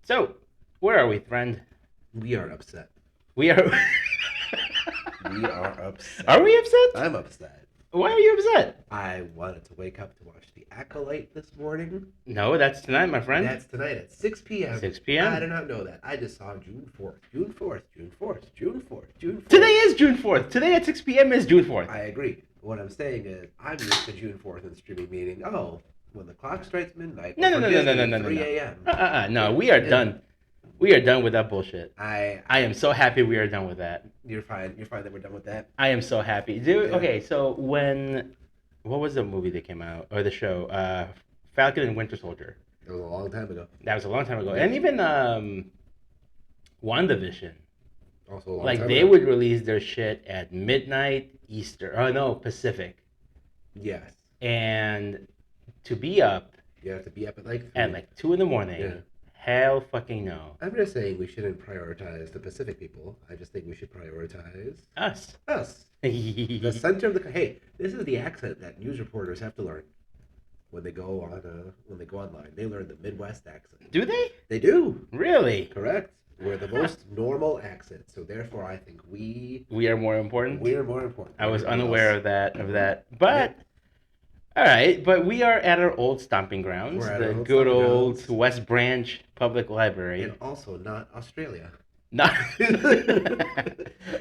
So, where are we, friend? We are upset. We are. We are upset. Are we upset? I'm upset. Why are you upset? I wanted to wake up to watch The Acolyte this morning. No, that's tonight, my friend. That's tonight at 6 p.m. 6 p.m. I did not know that. I just saw June 4th. June 4th. June 4th. June 4th. June 4th. Today is June 4th. Today at 6 p.m. is June 4th. I agree. What I'm saying is, I'm used to June 4th in streaming meaning, when the clock strikes midnight. No. 3 a.m. No, we are done. We are done with that bullshit. I am so happy we are done with that. You're fine. You're fine that we're done with that. I am so happy. Dude, Yeah. okay, so what was the movie that came out, or the show? Falcon and Winter Soldier. It was a long time ago. That was a long time ago. And even WandaVision. Also a long Like, time they ago. would release their shit at midnight Eastern. Oh, no, Pacific. Yes. And to be up You have to be up at like 3. at like 2 in the morning, Yeah. hell fucking no. I'm just saying we shouldn't prioritize the Pacific people. I just think we should prioritize Us. us. The center of the hey, this is the accent that news reporters have to learn when they go online. They learn the Midwest accent. Do they? They do. Really? Correct. We're the most normal accent, so therefore I think we are more important? we're more important. I was Everybody unaware else. of that. But all right, but we are at our old stomping grounds, We're at the our old good stomping old grounds. West Branch Public Library. And also not Australia. Not, Unlike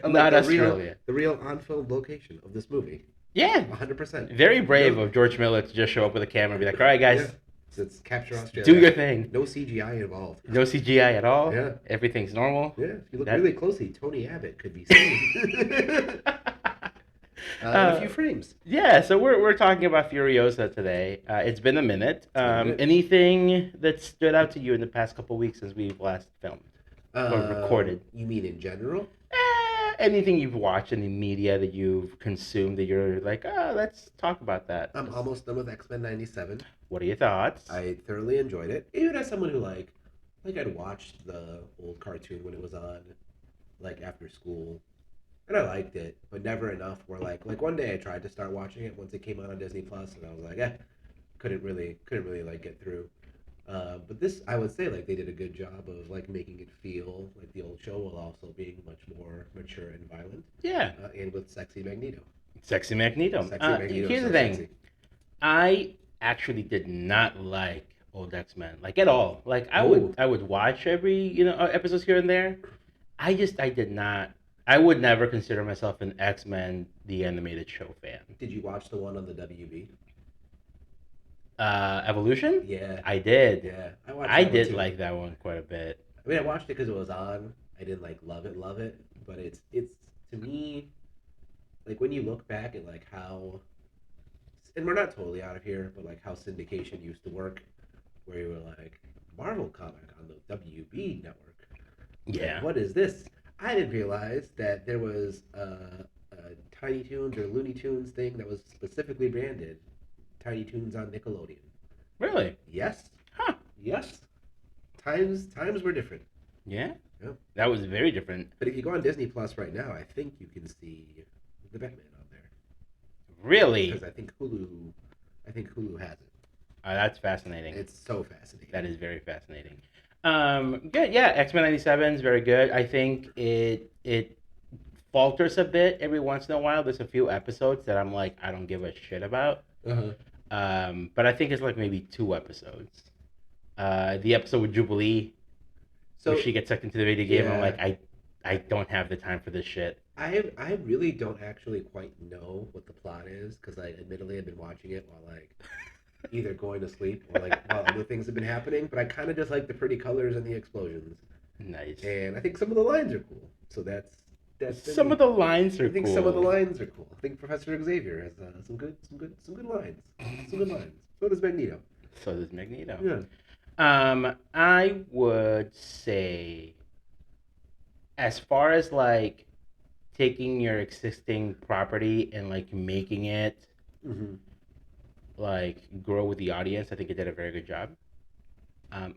not the Australia. The real on-film location of this movie. Yeah, 100%. very brave of George Miller to just show up with a camera and be like, all right, guys, Yeah. It's capture Australia. do your thing. No CGI involved. No CGI at all. Yeah. Everything's normal. Yeah, if you look That- really closely, Tony Abbott could be seen. In a few frames. Yeah, so we're talking about Furiosa today. It's been a minute. been a minute. Anything that stood out to you in the past couple weeks since we've last filmed or recorded? You mean in general? Anything you've watched in the media that you've consumed that you're like, let's talk about that. I'm almost done with X-Men 97. What are your thoughts? I thoroughly enjoyed it. Even as someone who like I'd watched the old cartoon when it was on, like after school, and I liked it, but never enough where like one day I tried to start watching it once it came out on Disney Plus, and I was like, couldn't really like get through. But this, I would say, like they did a good job of like making it feel like the old show while also being much more mature and violent. Yeah, And with sexy Magneto. Sexy Magneto. Sexy Magneto. Here's So the thing. sexy. I actually did not like old X-Men, like at all. Like I Ooh. would watch every episodes here and there. I did not. I would never consider myself an X-Men the animated show fan. Did you watch the one on the WB? Evolution? Yeah. I did. Yeah. I watched. I that one did too. like that one quite a bit. I mean, I watched it because it was on. I didn't like love it, but it's to me, like when you look back at like how, and we're not totally out of here, but like how syndication used to work, where you were like Marvel comic on the WB network. Yeah. Like, what is this? I didn't realize that there was a Tiny Toons or Looney Tunes thing that was specifically branded Tiny Toons on Nickelodeon. Really? Yes. Huh. Yes. Times were different. Yeah. Yeah. That was very different. But if you go on Disney Plus right now, I think you can see the Batman on there. Really? Because I think Hulu has it. That's fascinating. It's so fascinating. That is very fascinating. Good. Yeah, X-Men 97 is very good. I think it falters a bit every once in a while. There's a few episodes that I'm like, I don't give a shit about. But I think it's like maybe 2 episodes. The episode with Jubilee, So where she gets sucked into the video game. I'm yeah. like, I don't have the time for this shit. I really don't actually quite know what the plot is because I admittedly have been watching it while like either going to sleep or like while other things have been happening. But I kind of just like the pretty colors and the explosions, Nice. and I think some of the lines are cool. So that's Some of the lines are I think cool. some of the lines are cool. I think Professor Xavier has some good lines. Some good lines. So does Magneto. So does Magneto. Yeah. I would say, as far as like taking your existing property and like making it Mm-hmm. like grow with the audience, I think it did a very good job.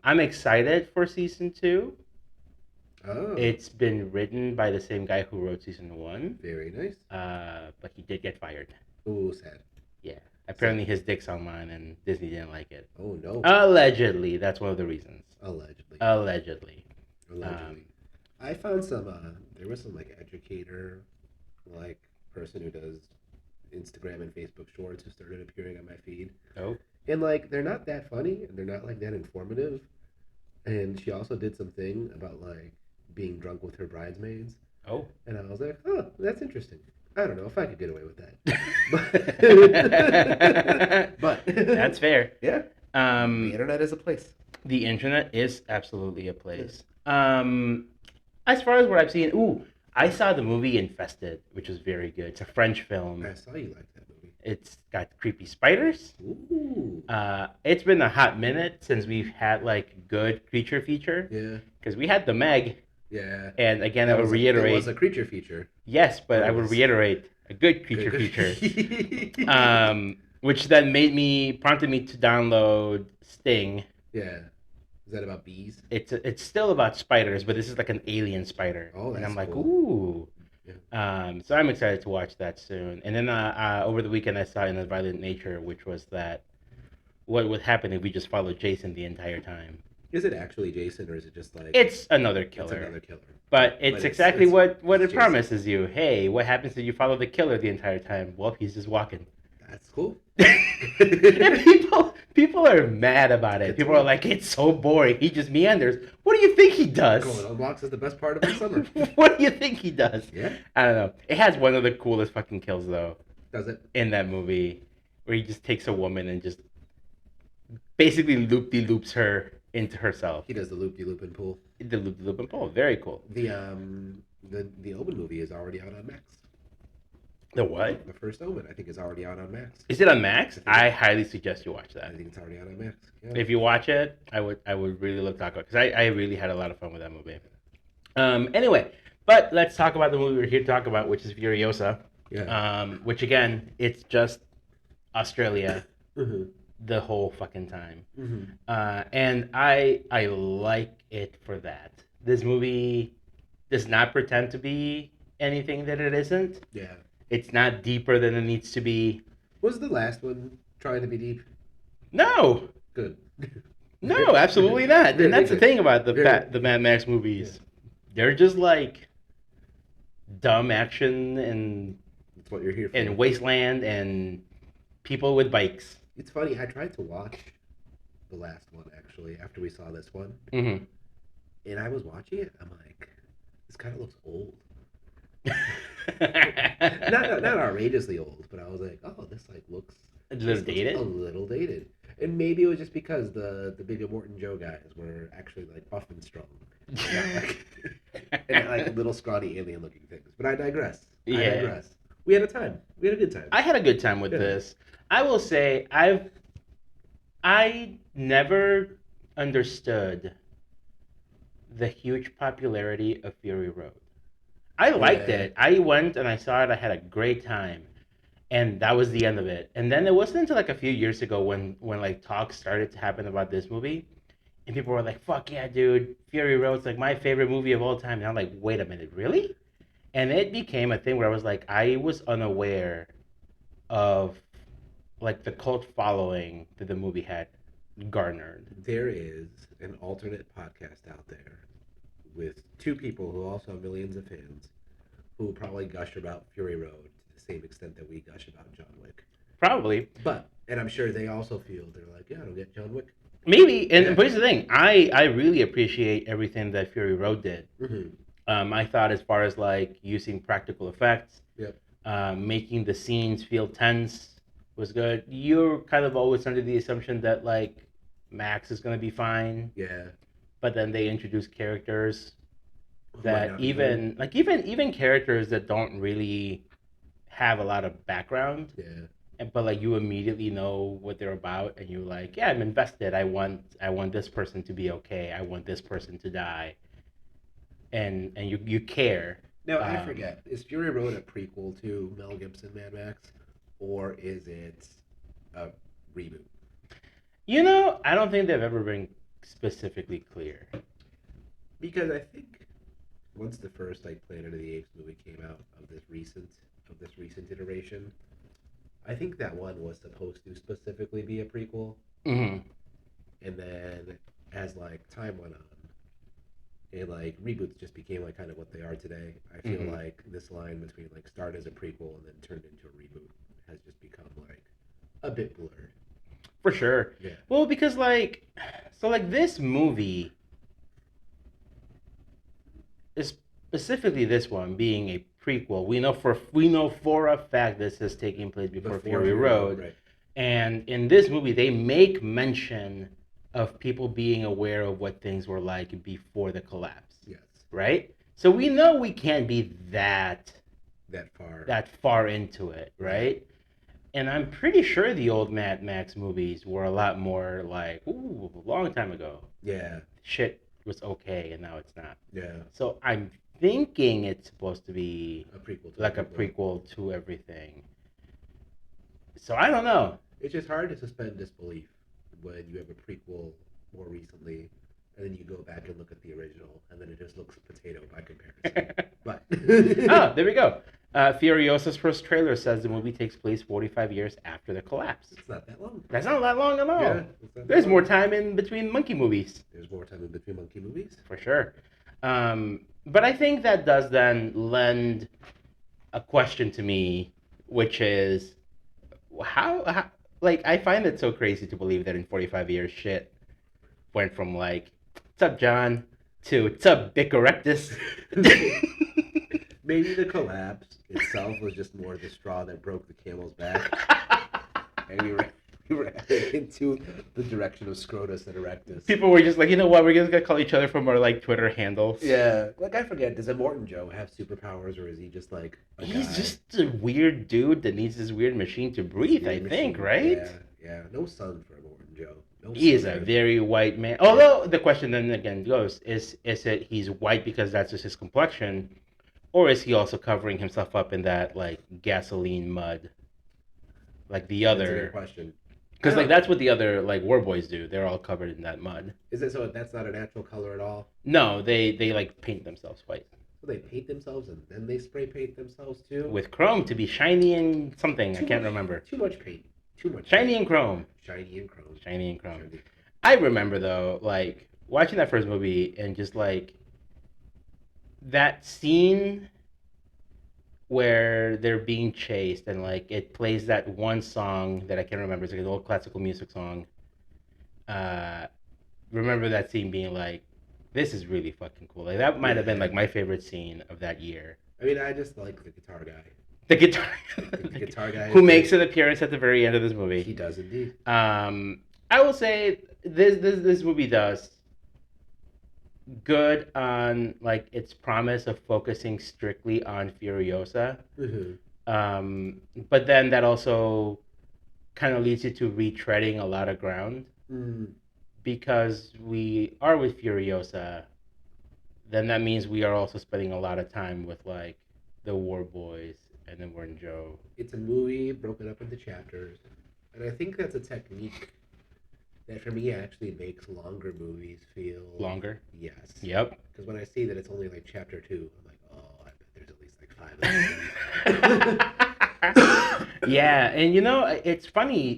I'm excited for season 2. Oh. It's been written by the same guy who wrote season 1, Very nice. but he did get fired. Oh, sad. Yeah. So, Apparently, his dick's online, and Disney didn't like it. oh no, Allegedly, that's one of the reasons. allegedly, Allegedly. allegedly. Um, I found some. There was some like educator, like person who does Instagram and Facebook Shorts who started appearing on my feed, oh, and like they're not that funny and they're not like that informative. And she also did something about like being drunk with her bridesmaids, oh. and I was like, oh, that's interesting. I don't know if I could get away with that, but That's fair. yeah, the Um, internet is a place. the internet is absolutely a Yeah. place. As far as what I've seen, ooh, I saw the movie Infested, which was very good. It's a French film. I saw you like that movie. It's got creepy spiders. Ooh, It's been a hot minute since we've had like good creature feature yeah, because we had the Meg, yeah. and again I That would was it was reiterate, a creature feature. yes, but But I it would was reiterate a good creature good. feature. Which then prompted me to download Sting. Yeah. Is that about bees? It's still about spiders, but this is like an alien spider, Oh, and that's I'm like, cool. ooh. Yeah. So I'm excited to watch that soon. And then over the weekend I saw In a Violent Nature, which was that what would happen if we just followed Jason the entire time. Is it actually Jason or is it just like It's another it's killer. another killer? But it's exactly what it's it Jason. promises you. Hey, what happens if you follow the killer the entire time? Well, he's just walking. That's cool. And people are mad about it. Good People to are know. like, it's so boring. He just meanders. What do you think he does? Going on walks is the best part of the summer. What do you think he does? Yeah. I don't know. It has one of the coolest fucking kills though Does it? in that movie, where he just takes a woman and just basically loop de loops her into herself. He does the loop de loop and pull. The loop de loop and pull. Very cool. The Omen movie is already out on Max. The what? The first Omen, I think, is already out on Max. Is it on Max? I highly suggest you watch I that. think it's already out on Max. Yeah. If you watch it, I would really look talk about because I really had a lot of fun with that movie. Anyway, but let's talk about the movie we're here to talk about, which is Furiosa. Yeah. Which again, it's just Australia Mm-hmm. the whole fucking time. Mm-hmm. And I like it for that. This movie does not pretend to be anything that it isn't. Yeah. It's not deeper than it needs to be. Was the last one trying to be deep? No, Good. no, absolutely not. And that's the good. thing about Very- the Mad Max movies. They're just like dumb action That's what you're here for. and wasteland and people with bikes. It's funny. I tried to watch the last one actually after we saw this one, Mm-hmm. and I was watching it. I'm like, this kind of looks old. Not outrageously old, but I was like, oh, this like looks A this little looks dated. a little dated. And maybe it was just because the Big Morton Joe guys were actually like buff and strong, and not like little scrawny alien looking things. But I digress. I Yeah. digress. We had a time. We had a good time. I had a good time with Yeah. this. I will say I never understood the huge popularity of Fury Road. I liked Yeah. it. I went and I saw it. I had a great time, and that was the end of it. And then it wasn't until like a few years ago when like talks started to happen about this movie, and people were like, "Fuck yeah, dude! Fury Road's like my favorite movie of all time." And I'm like, "Wait a minute, really?" And it became a thing where I was like, I was unaware of like the cult following that the movie had garnered. There is an alternate podcast out there with two people who also have millions of fans who probably gush about Fury Road to the same extent that we gush about John Wick. Probably, And I'm sure they also feel they're like, yeah, I don't get John Wick. maybe. And Yeah. here's the thing: I really appreciate everything that Fury Road did. Mm-hmm. I thought as far as like using practical effects, Yep. making the scenes feel tense was good. You're kind of always under the assumption that like Max is gonna be fine, Yeah. but then they introduce characters Who might that not be good. even characters that don't really have a lot of background, Yeah. but like you immediately know what they're about, and you're like, yeah, I'm invested. I want this person to be okay. I want this person to die, and you care. Now, I forget. Is Fury Road a prequel to Mel Gibson Mad Max? Or is it a reboot? You know, I don't think they've ever been specifically clear. Because I think once the first like Planet of the Apes movie came out of this recent iteration, I think that one was supposed to specifically be a prequel, Hmm. and then as like time went on, and like reboots just became like kind of what they are today. I feel Hmm. like this line between like start as a prequel and then turned into a reboot has just become like a bit blurred. For sure. Yeah. Well, because like, so like this movie is specifically this one being a prequel. We know for a fact this is taking place before Before Fury Fury Road, Road, right? and in this movie they make mention of people being aware of what things were like before the collapse, Yes. right? So we know we can't be That far. that far into it, Yeah. right? And I'm pretty sure the old Mad Max movies were a lot more like, ooh, a long time ago. Yeah. Shit was okay, and now it's not. Yeah. So I'm thinking it's supposed to be A prequel to a like a prequel. prequel to everything. So I don't know. It's just hard to suspend disbelief when you have a prequel more recently, and then you go back and look at the original, and then it just looks potato by comparison. But Oh, there we go. Furiosa's first trailer says the movie takes place 45 years after the collapse. it's not that long. That's not that long at Yeah, all. it's not that There's long. more time in between monkey movies, There's more time in between monkey movies. for sure. But I think that does then lend a question to me, which is how like I find it so crazy to believe that in 45 years shit went from like what's up John to what's up Bic Erectus. Maybe the collapse itself was just more the straw that broke the camel's back, and we were heading into the direction of Scrotus and Erectus. People were just like, you know what, we're just gonna call each other from our like Twitter handles. Yeah, like I forget, does Immortan Joe have superpowers, or is he just like a He's guy? just a weird dude that needs this weird machine to breathe, I Weird think, machine. right? Yeah, yeah. No sun for Immortan Joe. No He is sun a for- very white man. Although the question then again goes, is it he's white because that's just his complexion, or is he also covering himself up in that like gasoline mud, like the That's a good other? question. Because I like don't- that's what the other like war boys do. They're all covered in that mud. Is it so that's not a natural color at all? No, they like paint themselves white So they paint themselves and then they spray paint themselves too? with chrome to be shiny and something. I Too can't much- remember. Too much paint. Too much Shiny paint. and chrome. Shiny and chrome. Shiny and chrome. Shiny. I remember though, like watching that first movie and just like that scene where they're being chased and like it plays that one song that I can't remember. It's like an old classical music song. Uh, remember that scene being like, this is really fucking cool. Like that might have been like my favorite scene of that year. I mean, I just like the guitar guy. The guitar, The guitar guy. who makes an appearance at the very end of this He movie. does indeed. I will say this movie does good on like its promise of focusing strictly on Furiosa. But then that also kind of leads you to retreading a lot of ground Mm. because we are with Furiosa. Then that means we are also spending a lot of time with like the War Boys and then Warren Joe. It's a movie broken up into chapters, and I think that's a technique that for me actually makes longer movies feel Longer. Yes. Yep. Because when I see that it's only like chapter 2, I'm like, oh, I bet there's at least like 5 of them. Yeah, and you know it's funny.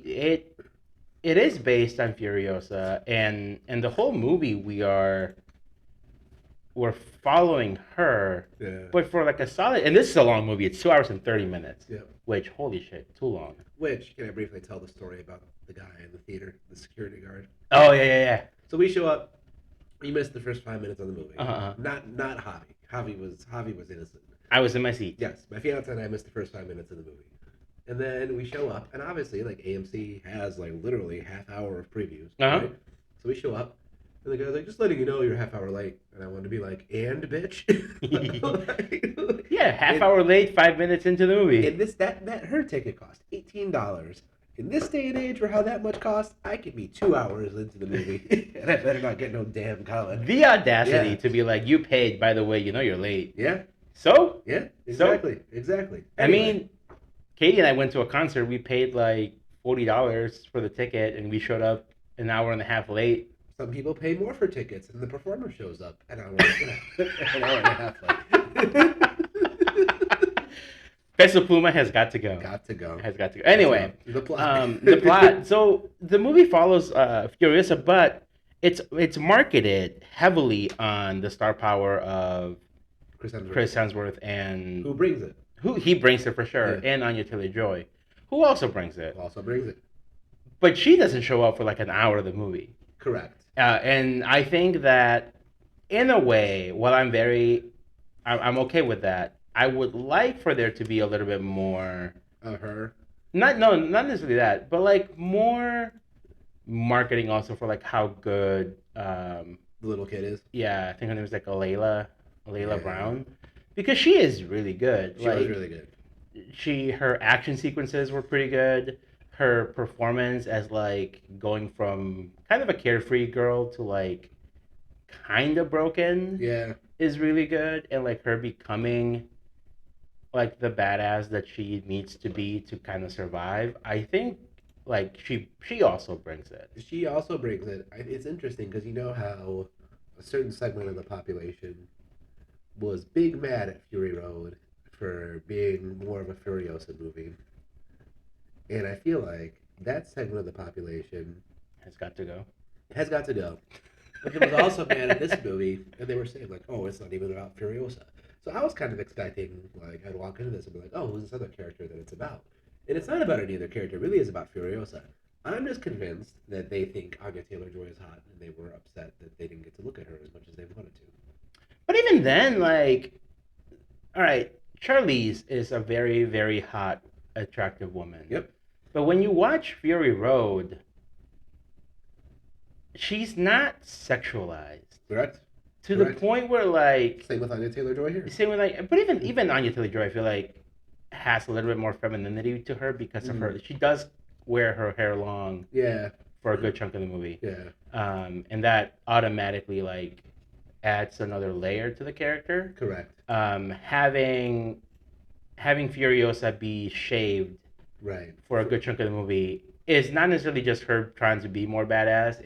It is based on Furiosa, and the whole movie we're following her, Yeah. but for like a solid. And this is a long movie. It's 2 hours and 30 minutes. Yeah. Which holy shit, too long. Which, can I briefly tell the story about the guy in the theater, the security guard? Oh yeah. So we show up. We missed the first 5 minutes of the movie. Uh-huh. Not Javi. Javi was innocent. I was in my seat. Yes, my fiance and I missed the first 5 minutes of the movie. And then we show up, and obviously, like, AMC has, like, literally half hour of previews. Uh-huh. Right? So we show up, and the guy's like, just letting you know you're a half hour late. And I wanted to be like, and, bitch? Yeah, half And- hour late, 5 minutes into the movie. And that her ticket cost $18. In this day and age, for how that much costs, I could be 2 hours into the movie, and I better not get no damn Colin. The audacity Yeah. to be like, you paid, by the way, you know you're late. Yeah, So, yeah, exactly. I mean, Katie and I went to a concert. We paid like $40 for the ticket, and we showed up an hour and a half late. some people pay more for tickets, and the performer shows up an hour and a half late. Peso Pluma has got to go. Got to go. Has got to go. Got to Anyway, go. The plot. the plot. So the movie follows Furiosa, but it's marketed heavily on the star power of Chris Hemsworth. Chris Hemsworth and Who brings it? who he brings it for sure, Yeah. and Anya Taylor-Joy, who also brings it, Also brings it. but she doesn't show up for like an hour of the movie. Correct. And I think that in a way, while I'm okay with that. I would like for there to be a little bit more. Her. Not necessarily that, but like more marketing also for like how good. The little kid is. Yeah, I think her name is like Alayla Yeah. Brown, because she is really good. She like was really good. her action sequences were pretty good. Her performance as like going from kind of a carefree girl to like kind of broken Yeah. is really good, and like her becoming like the badass that she needs to be to kind of survive. I think like she also brings it. She also brings it. It's interesting because you know how a certain segment of the population was big mad at Fury Road for being more of a Furiosa movie. And I feel like that segment of the population Has got to go. has got to go. But it was also mad at this movie, and they were saying like, "Oh, it's not even about Furiosa." So I was kind of expecting like I'd walk into this and be like, "Oh, who's this other character that it's about?" And it's not about any other character. It really is about Furiosa. I'm just convinced that they think Anya Taylor-Joy is hot, and they were upset that they didn't get to look at her as much as they wanted to. But even then, like, all right, Charlize is a very very hot, attractive woman. Yep. But when you watch Fury Road, she's not sexualized Correct. to Correct. the point where like Same with Anya Taylor-Joy here. same with like, but even Anya Taylor-Joy, I feel like has a little bit more femininity to her because of her. She does wear her hair long Yeah. for a good chunk of the movie, Yeah. and that automatically like adds another layer to the character. Correct. Having Furiosa be shaved Right. for a good chunk of the movie is not necessarily just her trying to be more badass.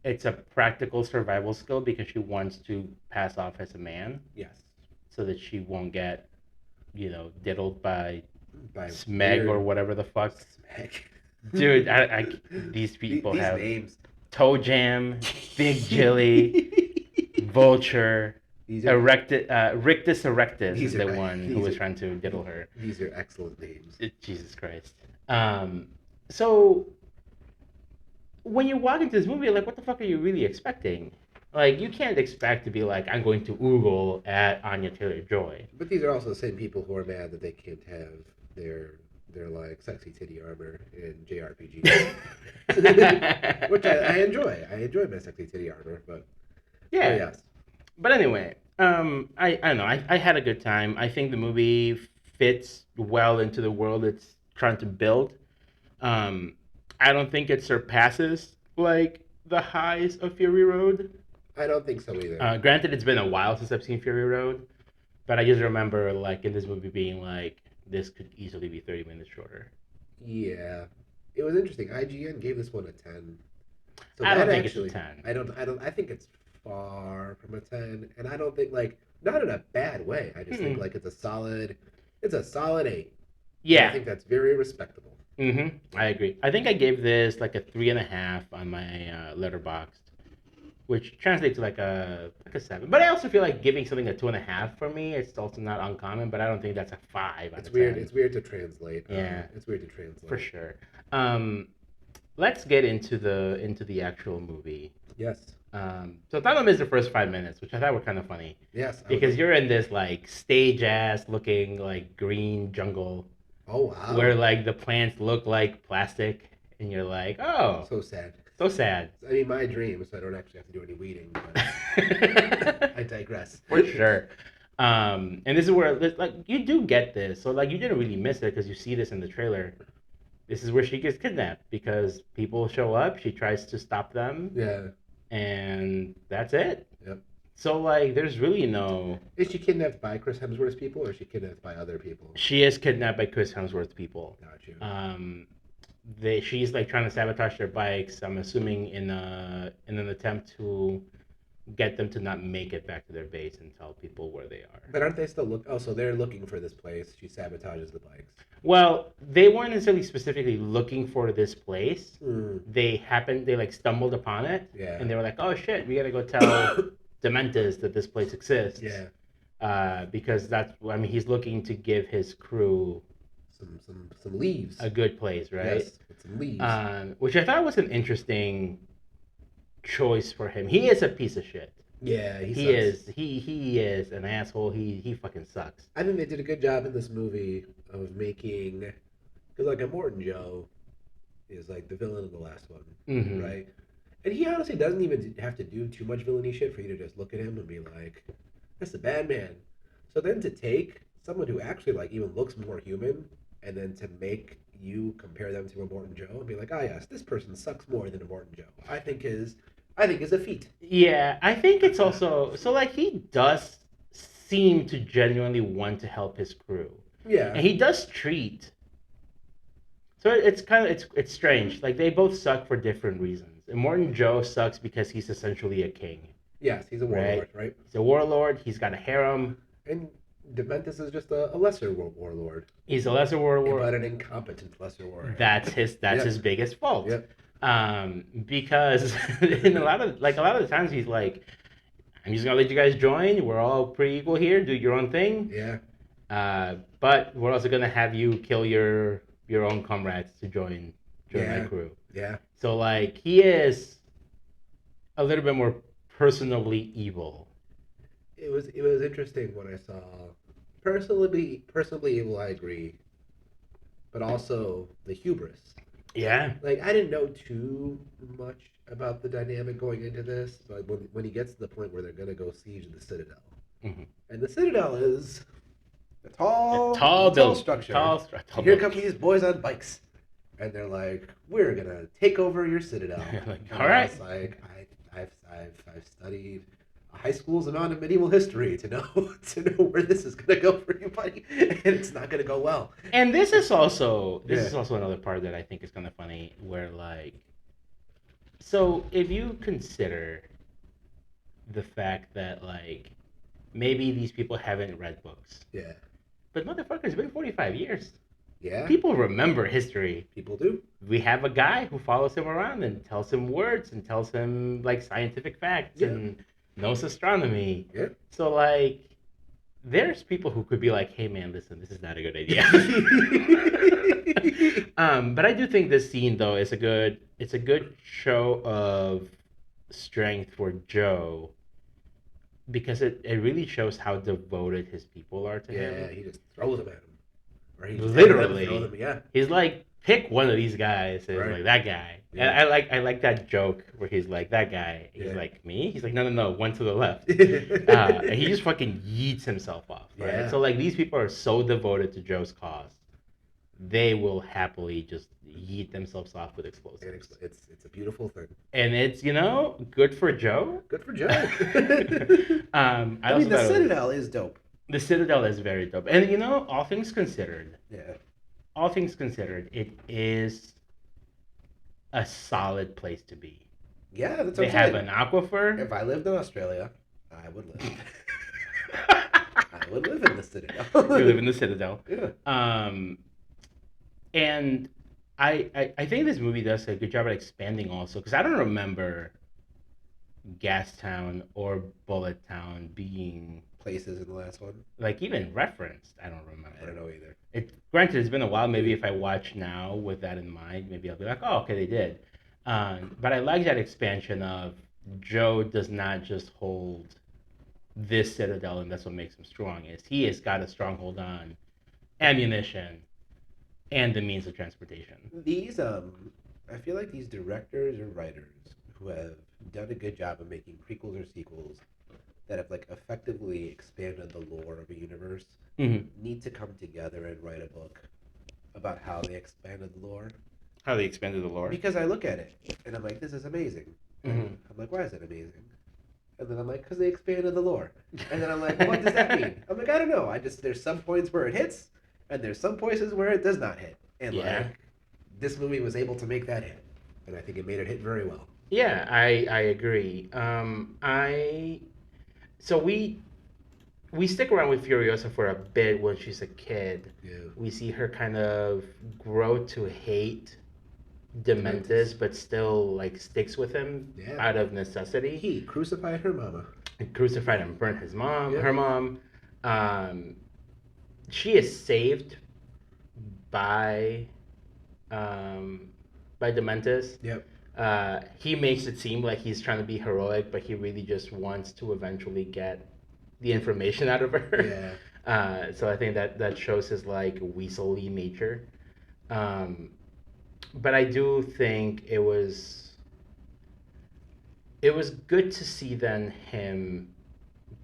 It's a practical survival skill because she wants to pass off as a man Yes. so that she won't get, diddled by By Smeg or weird whatever the fuck. Smeg. Dude, these people These have names. Toe Jam, Big Jilly, Vulture, These are Rictus Erectus These is the are- one these who was are- trying to diddle her. these are excellent names. Jesus Christ. So when you walk into this movie, like, what the fuck are you really expecting? Like, you can't expect to be like, I'm going to oogle at Anya Taylor-Joy. But these are also the same people who are mad that they can't have their like sexy titty armor in JRPGs. Which I enjoy. I enjoy my sexy titty armor, but Yeah. yes. But anyway, I don't know. I had a good time. I think the movie fits well into the world it's trying to build. Um, I don't think it surpasses like the highs of Fury Road. I don't think so either. Granted, it's been a while since I've seen Fury Road, but I just remember like in this movie being like, this could easily be 30 minutes shorter. Yeah. It was interesting. IGN gave this one a 10. So I don't that think actually, it's a 10. I think it's far from a 10, and I don't think like not in a bad way. I just think like it's a solid 8. I Yeah. think that's very respectable. I agree. I think I gave this like a 3.5 on my Letterboxd, which translates to like a 7. But I also feel like giving something a 2.5 for me, it's also not uncommon. But I don't think that's a 5. It's weird. It's weird to translate. Yeah. It's weird to translate. For sure. Let's get into the actual movie. Yes. So Thanos missed the first 5 minutes, which I thought were kind of funny Yes. because you're in this like stage ass looking like green jungle Oh wow. where like the plants look like plastic, and you're like, oh, So sad. so sad. I mean, my dream, so I don't actually have to do any weeding. But I digress. For sure. And this is where like you do get this, so like you didn't really miss it because you see this in the trailer. This is where she gets kidnapped because people show up. She tries to stop them, Yeah. and that's it. Yep. So like, there's really no. Is she kidnapped by Chris Hemsworth's people, or is she kidnapped by other people? She is kidnapped by Chris Hemsworth's people. Got you. She's like trying to sabotage their bikes. I'm assuming in an attempt to get them to not make it back to their base and tell people where they are. But aren't they still look? Oh, so they're looking for this place. She sabotages the bikes. Well, they weren't necessarily specifically looking for this place. Mm, They like stumbled upon it, yeah. and they were like, "Oh shit, we gotta go tell Dementis that this place exists." Yeah. Because that's, I mean, he's looking to give his crew Some leaves. a good place, right? Yes, with some leaves. Which I thought was an interesting choice for him. He is a piece of shit. Yeah, he He sucks. is. He is an asshole. He fucking sucks. I think they did a good job in this movie of making, because like a Morton Joe is like the villain of the last one, Mm-hmm. right? And he honestly doesn't even have to do too much villainy shit for you to just look at him and be like, "That's a bad man." So then to take someone who actually like even looks more human, and then to make you compare them to a Morton Joe and be like, "Ah, yes, this person sucks more than a Morton Joe," I think is a feat. Yeah, I think it's also so like he does seem to genuinely want to help his crew, Yeah, and he does treat. So it's kind of it's strange. Like they both suck for different reasons. And Morton Joe sucks because he's essentially a king, yes, he's a right? warlord, right? He's a warlord. He's got a harem. And Dementis is just a lesser warlord, He's a lesser warlord. but an incompetent lesser warlord. That's Yep. his biggest fault. Yep. Because in a lot of the times he's like, I'm just gonna let you guys join. We're all pretty equal here. Do your own thing. Yeah. But we're also gonna have you kill your own comrades to join my Yeah. crew. Yeah. So like he is a little bit more personally evil. It was interesting when I saw personally evil. I agree, but also the hubris. Yeah. Like I didn't know too much about the dynamic going into this, but when he gets to the point where they're gonna go siege the Citadel, Mm-hmm. and the Citadel is A tall building, structure. tall And here building. come these boys on bikes, and they're like, "We're gonna take over your Citadel." Like, And all I right. was like, I've studied a high school's amount of medieval history to know to know where this is gonna go for you, buddy, and it's not gonna go well. And this Yeah. is also another part that I think is kind of funny, where like, so if you consider the fact that like maybe these people haven't read books, Yeah. but motherfucker, it's been 45 years. Yeah. People remember history. People do. We have a guy who follows him around and tells him words and tells him like scientific facts Yeah. and knows astronomy. Yeah. So like, there's people who could be like, "Hey man, listen, this is not a good idea." But I do think this scene though is a good show of strength for Joe because it really shows how devoted his people are to Yeah. him. He just throws them at him, or he just Literally. throw them. Yeah. He's like, pick one of these guys. And Right. like that guy. Yeah. And I like that joke where he's like that guy. He's Yeah. like me. He's like no, one to the left. And he just fucking yeets himself off. Right. Yeah. So like these people are so devoted to Joe's cause, they will happily just yeet themselves off with explosives. It's a beautiful thing. And it's good for Joe. Good for Joe. I I also mean, the thought it was- Citadel is dope. the Citadel is very dope. And all things considered, Yeah. it is a solid place to be. Yeah, that's what They I'm have saying. an aquifer. If I lived in Australia, I would live. I would live in the Citadel. You live in the Citadel. Yeah. And I think this movie does a good job at expanding also because I don't remember Gastown or Bullet Town being Places in the last one. like even referenced. I don't remember. I don't know either. Granted, it's been a while. Maybe if I watch now with that in mind, maybe I'll be like, oh, okay, they did. But I like that expansion of Joe does not just hold this citadel, and that's what makes him strong. Is he has got a stronghold on ammunition and the means of transportation. These I feel like these directors or writers who have done a good job of making prequels or sequels that have like effectively expanded the lore of a universe Mm-hmm. need to come together and write a book about how they expanded the lore. How they expanded the lore. Because I look at it and I'm like, this is amazing. Mm-hmm. I'm like, why is it amazing? And then I'm like, because they expanded the lore. And then I'm like, what does that mean? I'm like, I don't know. There's some points where it hits, and there's some places where it does not hit. And Yeah. like, this movie was able to make that hit, and I think it made it hit very well. Yeah, I agree. I so we stick around with Furiosa for a bit when she's a kid. Yeah. We see her kind of grow to hate Dementis, Dementis. but still like sticks with him Yeah. out of necessity. He crucified her mama. And crucified and burnt his mom, Yep. her mom. Um, she is saved by um, by Dementis. Yep. He makes it seem like he's trying to be heroic, but he really just wants to eventually get the information out of her. Yeah. So I think that that shows his like weaselly nature. Um, but I do think it was good to see then him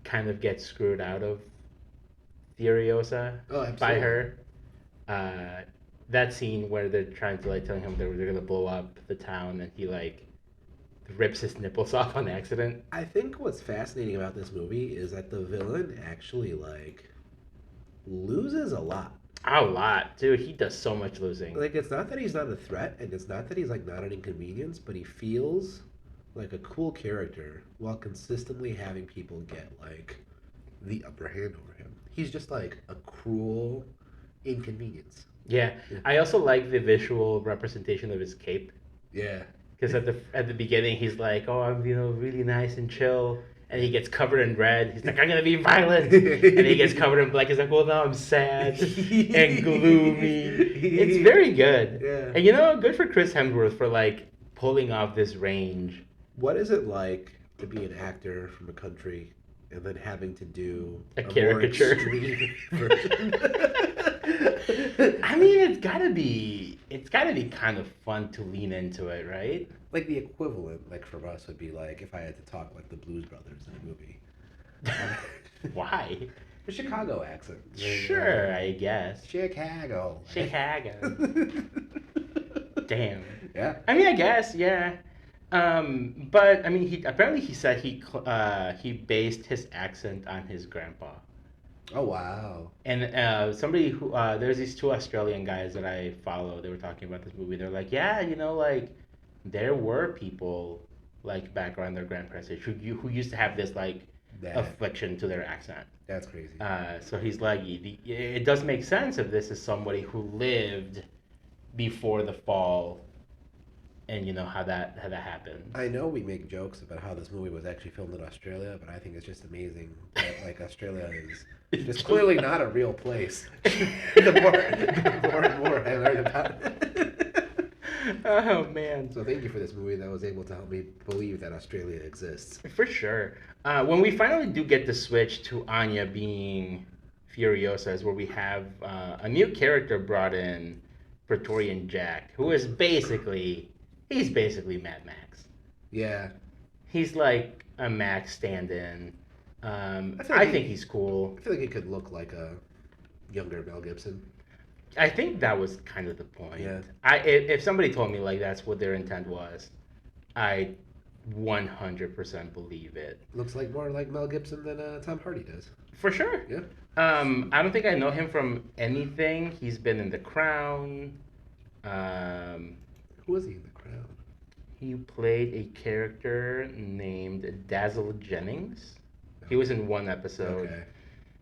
kind of get screwed out of Furiosa Oh, by absolutely. her. Uh, that scene where they're trying to like telling him they're gonna blow up the town and he like rips his nipples off on accident. I think what's fascinating about this movie is that the villain actually like loses a lot. A lot, dude. He does so much losing. Like it's not that he's not a threat, and it's not that he's like not an inconvenience, but he feels like a cool character while consistently having people get like the upper hand over him. He's just like a cruel inconvenience. Yeah, Yeah. I also like the visual representation of his cape Yeah. because at the beginning he's like, "Oh, I'm really nice and chill," and he gets covered in red. He's like, "I'm gonna be violent," and he gets covered in black. He's like, "Well, now I'm sad and gloomy." It's very good, Yeah. and good for Chris Hemsworth for like pulling off this range. What is it like to be an actor from a country and then having to do A a more caricature. extreme version? I mean, it's gotta be kind of fun to lean into it, right? Like the equivalent, like from us, would be like if I had to talk like the Blues Brothers in a movie. Why? The Chicago accent. Sure, I guess. Chicago. Chicago. Damn. Yeah. I mean, I guess, yeah. But I mean, he said he based his accent on his grandpa. Oh wow. And somebody who there's these two Australian guys that I follow. They were talking about this movie. They're like, yeah, like there were people like back around their grandparents' age who used to have this like That affliction to their accent. that's crazy. So he's like, it does make sense if this is somebody who lived before the fall, and you know how that happened. I know we make jokes about how this movie was actually filmed in Australia, but I think it's just amazing that like Australia is It's just clearly not a real place. The more and more I learn about it. Oh man. So thank you for this movie that was able to help me believe that Australia exists. For sure. When we finally do get the switch to Anya being Furiosa, is where we have a new character brought in, Praetorian Jack, who is basically Mad Max. Yeah, He's like a Max stand-in. I feel like I think he's cool. I feel like he could look like a younger Mel Gibson. I think that was kind of the point. Yeah. If somebody told me like that's what their intent was, I 100% believe it. Looks like more like Mel Gibson than Tom Hardy does. For sure. Yeah. I don't think I know him from anything. He's been in The Crown. Um, Who was he in The Crown? he played a character named Dazzle Jennings. He was in one episode. Okay.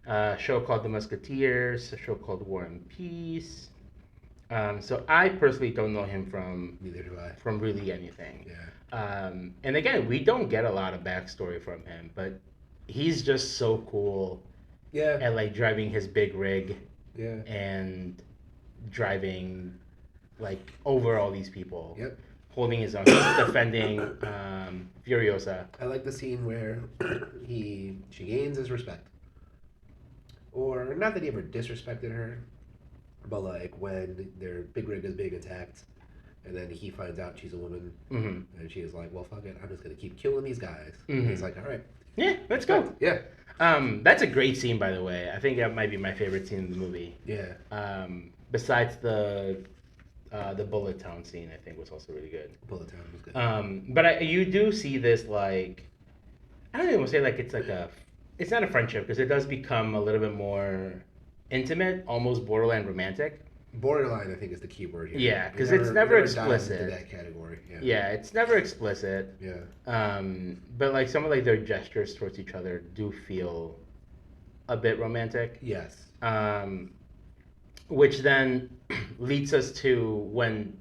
A show called The Musketeers, a show called War and Peace. So I personally don't know him Neither do I. from really anything. Yeah. And again, we don't get a lot of backstory from him, but he's just so cool Yeah. at like driving his big rig Yeah. and driving like over all these people, Yep. holding his own, he's defending Furiosa. I like the scene where she gains his respect, or not that he ever disrespected her, but like when their big rig is being attacked, and then he finds out she's a woman, Hmm. and she is like, "Well, fuck it, I'm just gonna keep killing these guys." Mhm. And he's like, "All right, Yeah, let's go. yeah, That's a great scene, by the way. I think that might be my favorite scene in the movie. yeah." Besides the Bullet Town scene, I think was also really good. Bullet Town was good. But you do see this like I don't even want to say like it's not a friendship because it does become a little bit more intimate, almost borderline romantic. Borderline, I think, is the key word here. Yeah, It because it's never, it never never dives into explicit. that category. Yeah. Yeah, it's never explicit. Yeah. But like some of like their gestures towards each other do feel a bit romantic. Yes. Um, which then leads us to when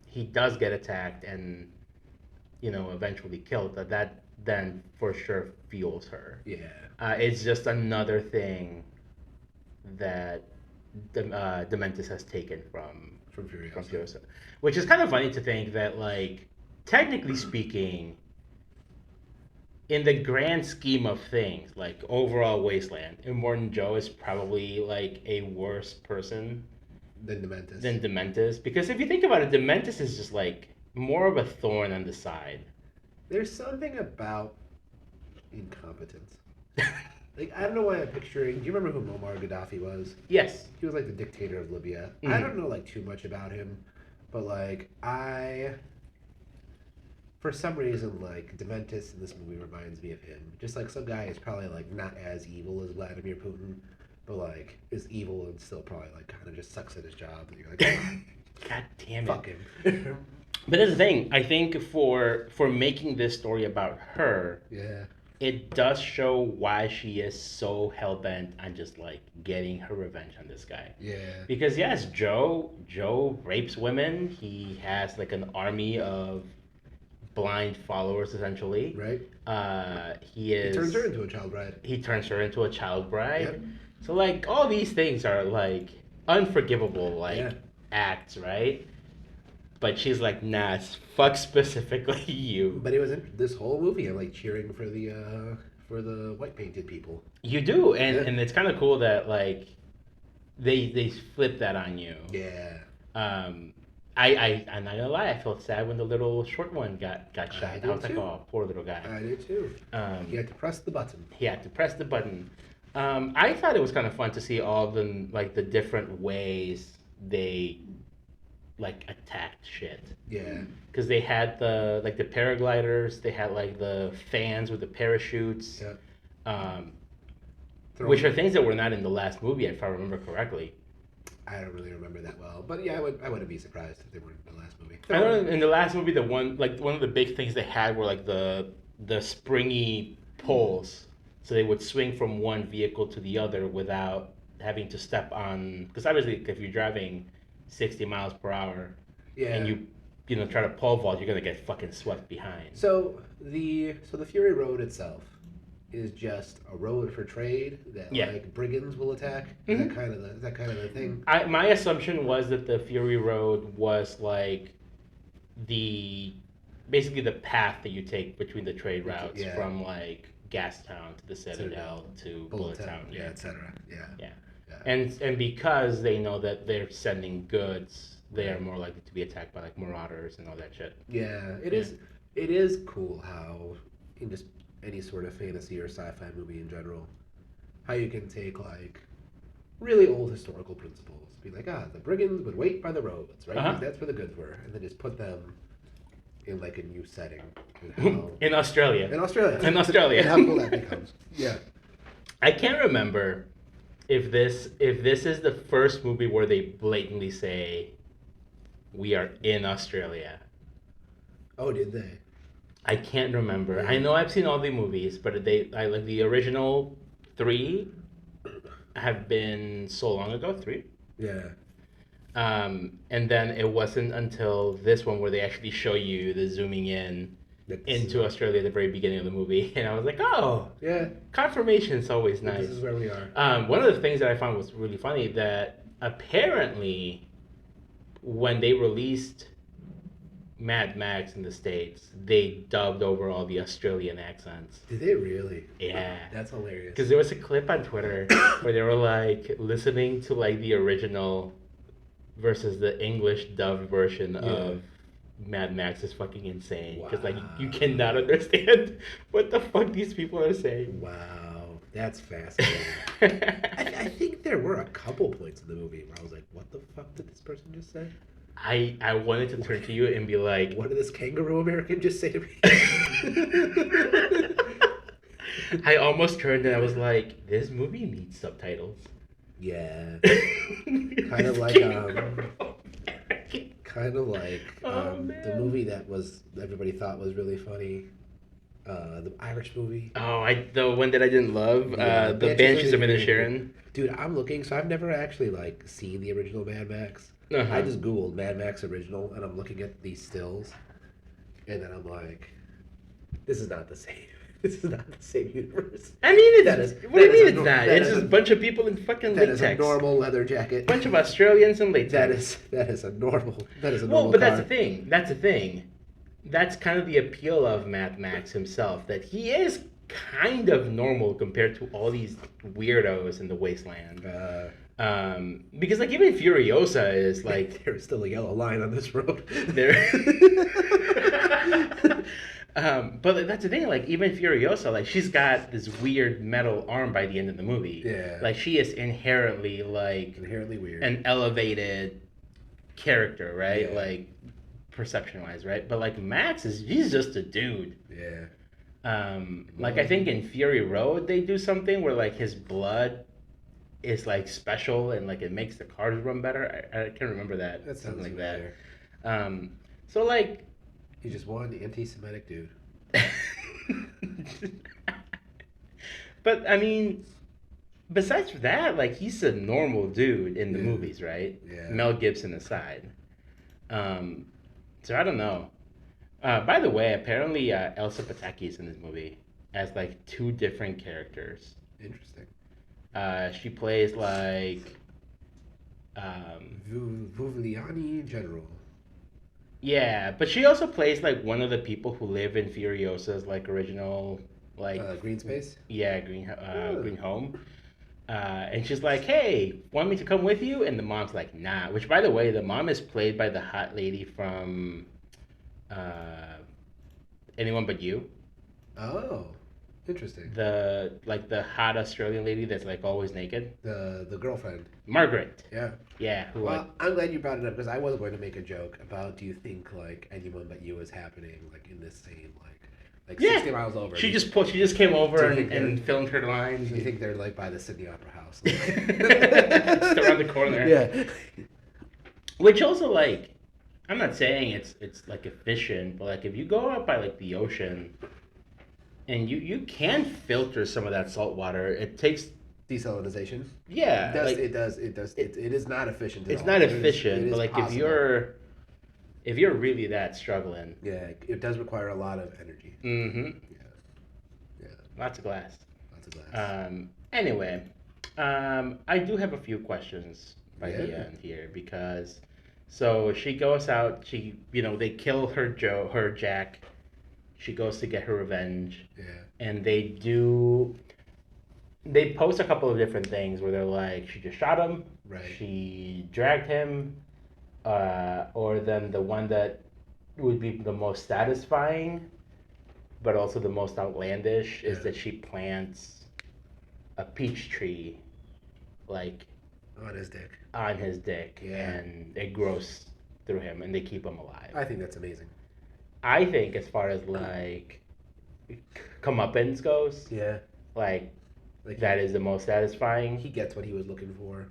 he does get attacked and eventually killed. That then for sure fuels her. Yeah. It's just another thing that Dementis has taken From from Furiosa. Furiosa, which is kind of funny to think that like technically speaking, in the grand scheme of things, like overall Wasteland, Immortan Joe is probably like a worse person Then Dementis. than Dementis, because if you think about it, Dementis is just like more of a thorn on the side. There's something about incompetence. Like, I don't know why I'm picturing. Do you remember who Muammar Gaddafi was? Yes. He was like the dictator of Libya. I Mhm. don't know like too much about him, but like for some reason, like Dementis in this movie reminds me of him. Just like some guy is probably like not as evil as Vladimir Putin, but like is evil and still probably like kind of just sucks at his job. And you're like, God damn it. fuck him. But that's the thing. I think for making this story about her, Yeah. it does show why she is so hell bent on just like getting her revenge on this guy. Yeah. Because yes, Joe rapes women. He has like an army of blind followers essentially. Right. He turns her into a child bride. He turns her into a child bride. Yep. So like all these things are like unforgivable like Yeah. acts, right? But she's like, nah, fuck specifically you. But it was in this whole movie. I'm like cheering for the white painted people. You do, and Yeah. and it's kind of cool that like they flip that on you. Yeah. I'm not gonna lie, I felt sad when the little short one got shot. I did was like, too. oh, poor little guy. I did too. He had to press the button. He had to press the button. I thought it was kind of fun to see all the different ways they like attacked shit. Yeah. Because they had the paragliders, they had like the fans with the parachutes, Yeah. um, Throw which are things that were not in the last movie, if I remember correctly. I don't really remember that well, but yeah, I wouldn't be surprised if they weren't in the last movie. I know in the last movie, one of the big things they had were like the springy poles, so they would swing from one vehicle to the other without having to step on. Because obviously, if you're driving 60 miles per hour Yeah. and you try to pole vault, you're gonna get fucking swept behind. So the Fury Road itself is just a road for trade that Yeah. like brigands will attack. Mhm. Is that kind of the thing? My assumption was that the Fury Road was like the basically the path that you take between the trade routes Yeah. from like Gastown to the Citadel to Bullet Town. yeah, etc. Yeah. Yeah. Yeah. And because they know that they're sending goods, they are more likely to be attacked by like marauders and all that shit. Yeah, it is. It is cool how in just any sort of fantasy or sci-fi movie in general, how you can take like really old historical principles, be like, the brigands would wait by the roads, right? Uh-huh. That's where the goods were, and then just put them in like a new setting. And how, In Australia. in Australia. In Australia. And how cool that becomes. Yeah. I can't remember if this is the first movie where they blatantly say we are in Australia. Oh, did they? I can't remember. I know I've seen all the movies, but I like the original 3 have been so long ago, 3. Yeah. And then it wasn't until this one where they actually show you the zooming in into Australia at the very beginning of the movie, and I was like, oh, Yeah. confirmation is always nice. This is where we are. One of the things that I found was really funny that apparently when they released Mad Max in the States, they dubbed over all the Australian accents. Did they really? Yeah. That's hilarious. Because there was a clip on Twitter where they were like listening to like the original versus the English dubbed version of Mad Max is fucking insane. Because like you cannot understand what the fuck these people are saying. Wow, that's fascinating. I think there were a couple points in the movie where I was like, what the fuck did this person just say? I wanted to turn to you and be like, What did this kangaroo American just say to me? I almost turned and I was like, this movie needs subtitles. Yeah, kind of like Kangaroo American. kind of like Oh the man. movie that was everybody thought was really funny, the Irish movie. Oh, the one that I didn't love, The the Banshees of Banshees of Inisherin. Inisherin. Dude, I'm looking. So I've never actually like seen the original Mad Max. Uh I huh. just googled Mad Max original, and I'm looking at these stills, and then I'm like, this is not the same. This is not the same universe. I mean, That is it's what do that you is mean a it's not? that It's is just a a bunch of people in fucking that is a latex, normal leather jacket. bunch of Australians in latex. That is a Well, normal but that's the car. thing. That's the thing. That's kind of the appeal of Mad Max himself. That he is kind of normal compared to all these weirdos in the wasteland. Uh, Because like even Furiosa is like there is still a yellow line on this road. there. But like, that's the thing. Like even Furiosa, like she's got this weird metal arm by the end of the movie. Yeah, Like she is inherently like inherently weird. an elevated character, right? Yeah. Like perception wise, right? But like Max is he's just a dude. Yeah. Like I think in Fury Road they do something where like his blood is like special and like it makes the cars run better. I can't remember that. That Something sounds like that. familiar. So like He's just one anti-Semitic dude. but I mean besides that, like he's a normal dude in the Yeah. movies, right? Yeah. Mel Gibson aside. Um so I don't know. By the way, apparently Elsa Pataki is in this movie as like two different characters. Interesting. She plays like, um, Vugliani General. yeah, but she also plays like one of the people who live in Furiosa's like original like, Green Space. yeah, Oh. green home. And she's like, "Hey, want me to come with you?" And the mom's like, "Nah." Which, by the way, the mom is played by the hot lady from uh, Anyone But You. Oh. Interesting. The hot Australian lady that's like always naked. The girlfriend. Margaret. Yeah. Yeah, who like Well, I'm glad you brought it up because I was going to make a joke about do you think like Anyone But You is happening like in this same like yeah. 60 miles over. She just came over Do you think and filmed her lines. Do you And... think they're like by the Sydney Opera House? just around the corner. Yeah. Which also like I'm not saying it's like efficient, but like if you go out by like the ocean and you can filter some of that salt water, it takes Desalinization. yeah, like It is not efficient at it's all. not It efficient, is but like possible. if you're really that struggling, Yeah, it does require a lot of energy. mm-hmm, Yeah, yeah, lots of glass. lots of glass. Anyway, I do have a few questions by the Yeah, end here because so she goes out, they kill her Jack. She goes to get her revenge, yeah, and they post a couple of different things where they're like, she just shot him, right. she dragged him, or then the one that would be the most satisfying, but also the most outlandish, is Yeah. that she plants a peach tree, like On his dick. on his dick, Yeah. and it grows through him, and they keep him alive. I think that's amazing. I think, as far as like comeuppance goes, Yeah, like like that is the most satisfying. he gets what he was looking for.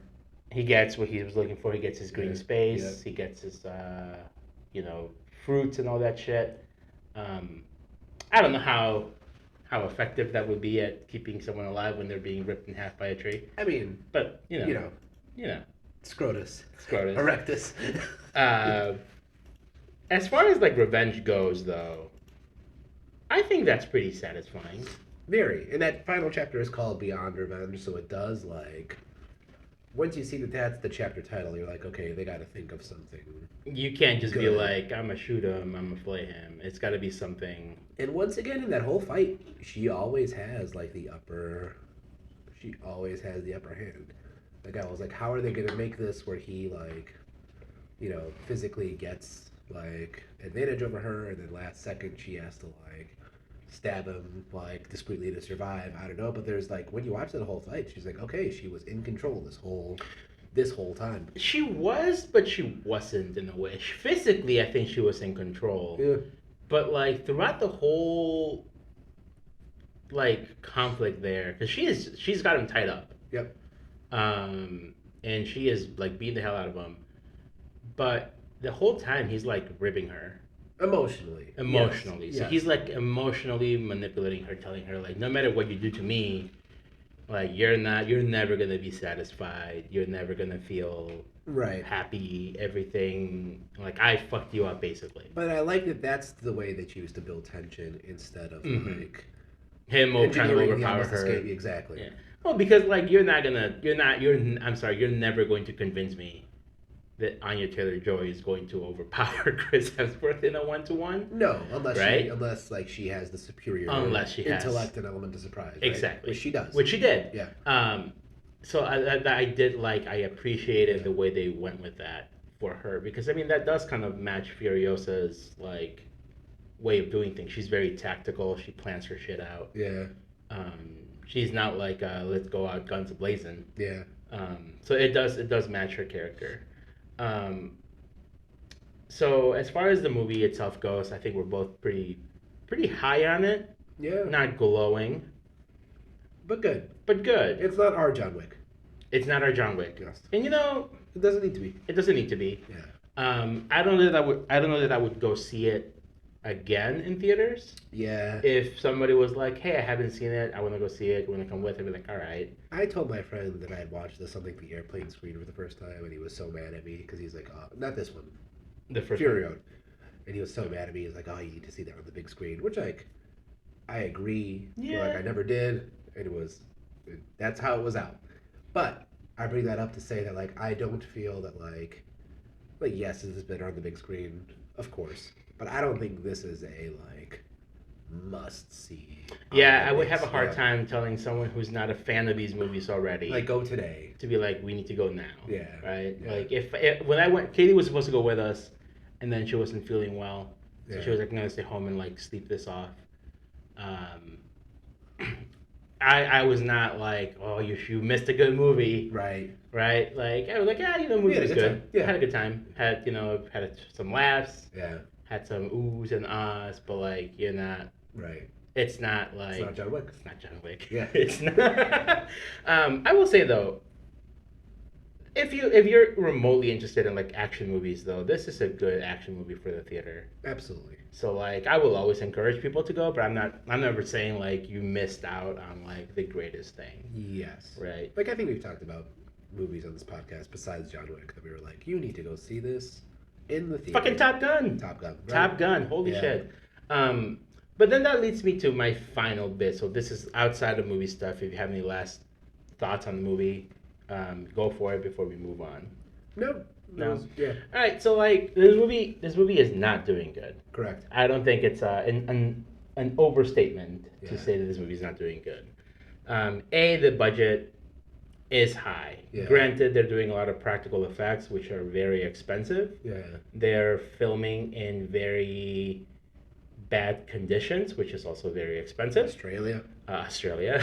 He gets what he was looking for. He gets his green Yeah, space. yeah. He gets his, fruits and all that shit. I don't know how effective that would be at keeping someone alive when they're being ripped in half by a tree. I mean, But you know, you know, Scrotus, Scrotus. Erectus. Uh, as far as like revenge goes, though, I think that's pretty satisfying. Very, and that final chapter is called Beyond Revenge, so it does like. Once you see that that's the chapter title, you're like, okay, they got to think of something. You can't just be Good. like, I'm gonna shoot him, I'm gonna flay him. It's got to be something. And once again, in that whole fight, she always has like She always has the upper hand. Like I was like, how are they gonna make this where he like, physically gets like advantage over her, and then last second she has to like stab him like discreetly to survive. I don't know, but there's like when you watch that whole fight, she's like, okay, she was in control this whole time. She was, but she wasn't in a way. Physically, I think she was in control. Yeah. But like throughout the whole like conflict there, because she's got him tied up. Yep. um, and she is like beating the hell out of him. But the whole time he's like ribbing her Emotionally, yes, emotionally. So he's yes, like emotionally manipulating her, telling her like, no matter what you do to me, like you're never gonna be satisfied. You're never gonna feel right. happy. Everything like I fucked you up basically. But I like that that's the way they choose to build tension instead of Mm-hmm. like Him trying to engineering the overpower almost escape. her. Exactly. Yeah. Well, because like you're I'm sorry, you're never going to convince me that Anya Taylor Joy is going to overpower Chris Hemsworth in a 1-to-1, No, right? unless like she has the superior Unless she has intellect and element of surprise, right? Which exactly, she does. which she did. Yeah, So I did like I appreciated yeah, the way they went with that for her because I mean that does kind of match Furiosa's like way of doing things. She's very tactical. She plans her shit out. yeah, She's not like let's go out guns blazing. yeah. So it does match her character. Um, so as far as the movie itself goes, I think we're both pretty high on it. Yeah, Not glowing, but good. but good. It's not our John Wick. It's not our John Wick, Yes. and you know It doesn't need to be. it doesn't need to be. Yeah. I don't know that I would go see it again in theaters. Yeah. If somebody was like, "Hey, I haven't seen it. I want to go see it. You want to come with?" I'd be like, "All right." I told my friend that I had watched this on like the airplane screen for the first time, and he was so mad at me because he's like, oh, not this one, The first Fury one. Road. And he was so mad at me. He's like, oh, you need to see that on the big screen, which like I agree. But, like Yeah. I never did, and that's how it was out. But I bring that up to say that like I don't feel that like yes, this is better on the big screen, of course, but I don't think this is a like must see. Yeah, I would have a hard time telling someone who's not a fan of these movies already Like go today. to be like, "We need to go now." Yeah. Right. Yeah. Like if when I went, Katie was supposed to go with us, and then she wasn't feeling well, so Yeah. she was like, "I'm gonna stay home and like sleep this off." Um, I was not like, "Oh, you missed a good movie." Right. Right? Like I was like, yeah, the We movie had a was good good. time. Yeah. Had a good time. Had some laughs. Yeah. Had some oohs and ahs, but like you're not. Right. It's not like It's not John Wick. it's not John Wick. Yeah. It's not. I will say though, if you're remotely interested in like action movies though, this is a good action movie for the theater. Absolutely. So like I will always encourage people to go, but I'm never saying like you missed out on like the greatest thing. Yes. Right. Like I think we've talked about movies on this podcast besides John Wick that we were like, you need to go see this in the theater. Fucking Top Gun. Top Gun. Right? Top Gun. Holy Yeah. shit. But then that leads me to my final bit. So this is outside of movie stuff. If you have any last thoughts on the movie, go for it before we move on. No. No. Yeah. All right. So like this movie is not doing good. Correct. I don't think it's an overstatement Yeah. to say that this movie is not doing good. The budget is high. Yeah. Granted, they're doing a lot of practical effects, which are very expensive. Yeah. They're filming in very bad conditions, which is also very expensive. Australia. Australia.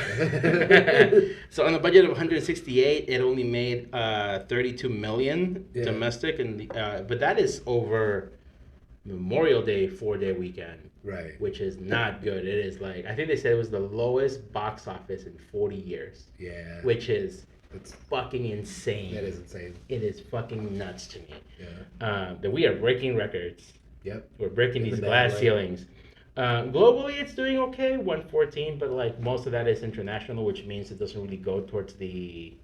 So on a budget of 168, it only made 32 million Yeah. domestic, and but that is over Memorial Day 4-day weekend, Right. which is not good. It is like I think they said it was the lowest box office in 40 years, Yeah. which is That's, fucking insane. that is insane. It is fucking nuts to me. Yeah. That we are breaking records. Yep. We're breaking In these the glass bad way. ceilings. Globally, it's doing okay, 114, but like most of that is international, which means it doesn't really go towards the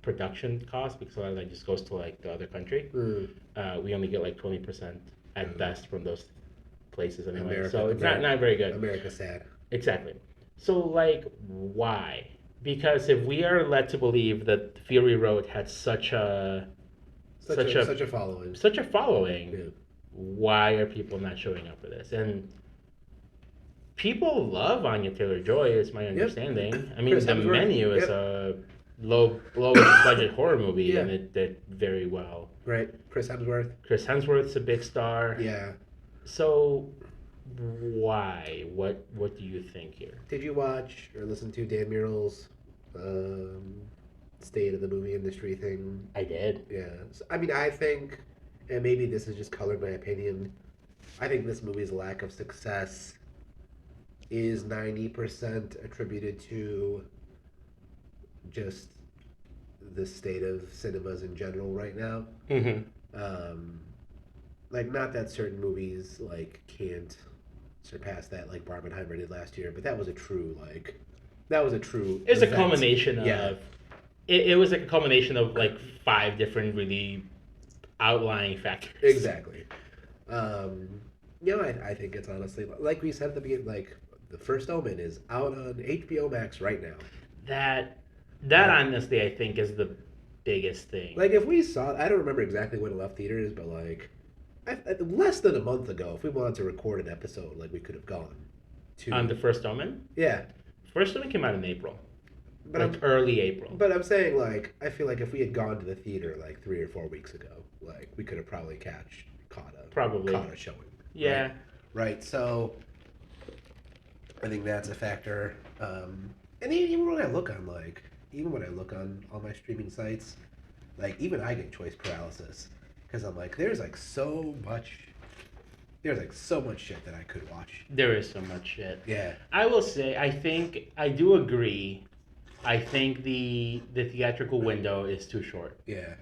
production cost because a lot of that just goes to like the other country. We only get like 20% at best from those places anyway, America- so it's America- not very good. America's sad. Exactly. So like, why? Because if we are led to believe that Fury Road had such a Such a following. such a following, Yeah. why are people not showing up for this? And people love Anya Taylor Joy, is my understanding. I mean, Chris The Hemsworth. Menu is Yep. a low budget horror movie, Yeah. and it did very well. Right. Chris Hemsworth. Chris Hemsworth's a big star. Yeah. So why? What do you think here? Did you watch or listen to Dan Murrell's state of the movie industry thing? I did. Yeah. So, I mean, I think, and maybe this has just colored my opinion, I think this movie's lack of success is 90% attributed to just the state of cinemas in general right now. Hmm. Um, like not that certain movies like can't surpass that like Barbenheimer did last year, but that was a true It's a event. culmination Yeah, of it was like a culmination of like five different really outlying factors. exactly. Um, I think it's honestly like we said at the beginning, like the first Omen is out on HBO Max right now. That that Like, honestly I think is the biggest thing. like if we saw, I don't remember exactly when it left theaters, but less than a month ago, if we wanted to record an episode, like we could have gone On to. the first Omen, Yeah, first Omen came out in April, but like early April. I'm saying like I feel like if we had gone to the theater like 3 or 4 weeks ago, like we could have probably Probably. caught a showing. Yeah. Right. So I think that's a factor. And even when I look on even when I look on all my streaming sites, like even I get choice paralysis because I'm like there's like so much shit that I could watch. There is so much shit. Yeah. I will say, I think I do agree. I think the theatrical window is too short. Yeah.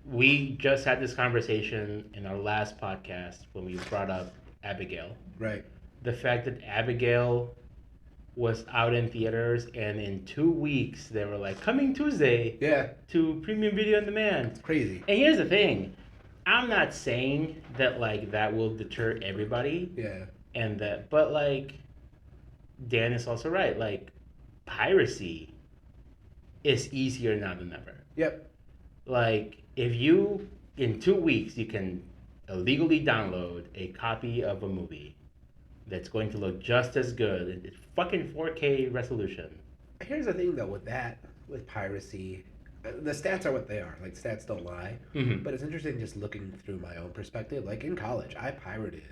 We just had this conversation in our last podcast when we brought up Abigail. Right. The fact that Abigail was out in theaters and in 2 weeks they were like coming Tuesday Yeah. to premium video on demand. It's crazy. And here's the thing, I'm not saying that like that will deter everybody Yeah. and that, but like Dan is also right. Like piracy is easier now than ever. Yep. Like if you in 2 weeks you can illegally download a copy of a movie that's going to look just as good, it's fucking 4K resolution. Here's the thing though with piracy, the stats are what they are. Like stats don't lie. Mm-hmm. But it's interesting just looking through my own perspective. Like in college, I pirated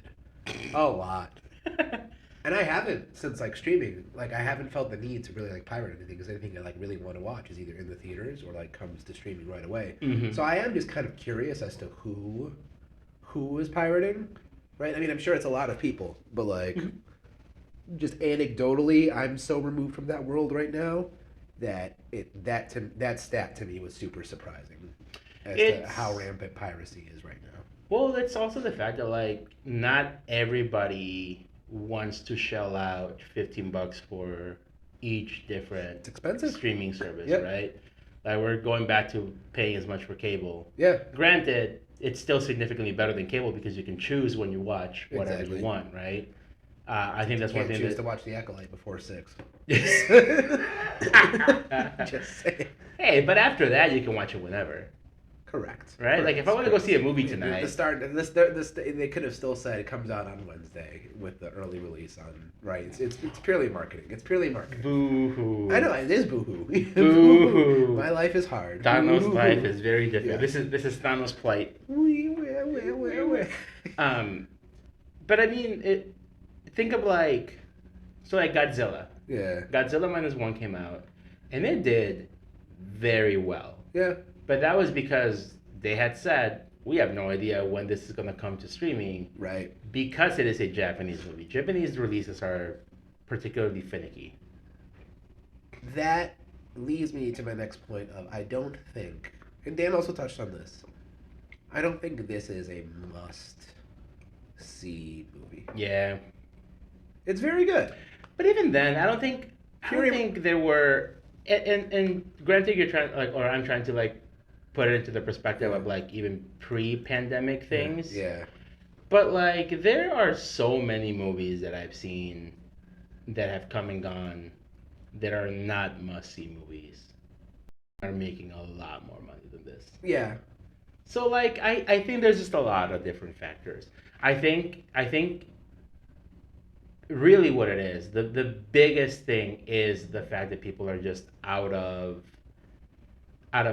a lot. And I haven't since like streaming. Like I haven't felt the need to really like pirate anything because anything I like really want to watch is either in the theaters or like comes to streaming right away. Mm-hmm. So I am just kind of curious as to who is pirating, right? I mean, I'm sure it's a lot of people, but like just anecdotally, I'm so removed from that world right now that that stat to me was super surprising as to how rampant piracy is right now. Well, it's also the fact that like not everybody wants to shell out $15 for each different It's expensive. streaming service, Yep. right? Like we're going back to paying as much for cable. Yeah. Granted, it's still significantly better than cable because you can choose when you watch whatever Exactly. you want, right? I think that's You one can't thing choose that. to watch The Acolyte before 6. Just Just saying. Hey, but after that, you can watch it whenever, Correct. right? Like if I want to go see a movie The tonight, start, they could have still said it comes out on Wednesday with the early release on. Right. It's purely marketing. It's purely marketing. boo hoo. I know it is boohoo. Boo-hoo. My life is hard. Thanos' Boo-hoo. life is very different. Yeah. This is Thanos' plight. Wee. But I mean, think of like, so like Godzilla. Yeah. Godzilla minus one came out, and it did very well. Yeah. But that was because they had said we have no idea when this is gonna come to streaming Right. because it is a Japanese movie. Japanese releases are particularly finicky. That leads me to my next point of I don't think, and Dan also touched on this. I don't think this is a must-see movie. Yeah. It's very good. But even then, I don't think there were. And granted, you're trying like, or I'm trying to like, put it into the perspective of like even pre-pandemic things. Yeah. But like, there are so many movies that I've seen that have come and gone that are not must-see movies. Are making a lot more money than this. Yeah. So like, I think there's just a lot of different factors. I think really what it is, the biggest thing is the fact that people are just out of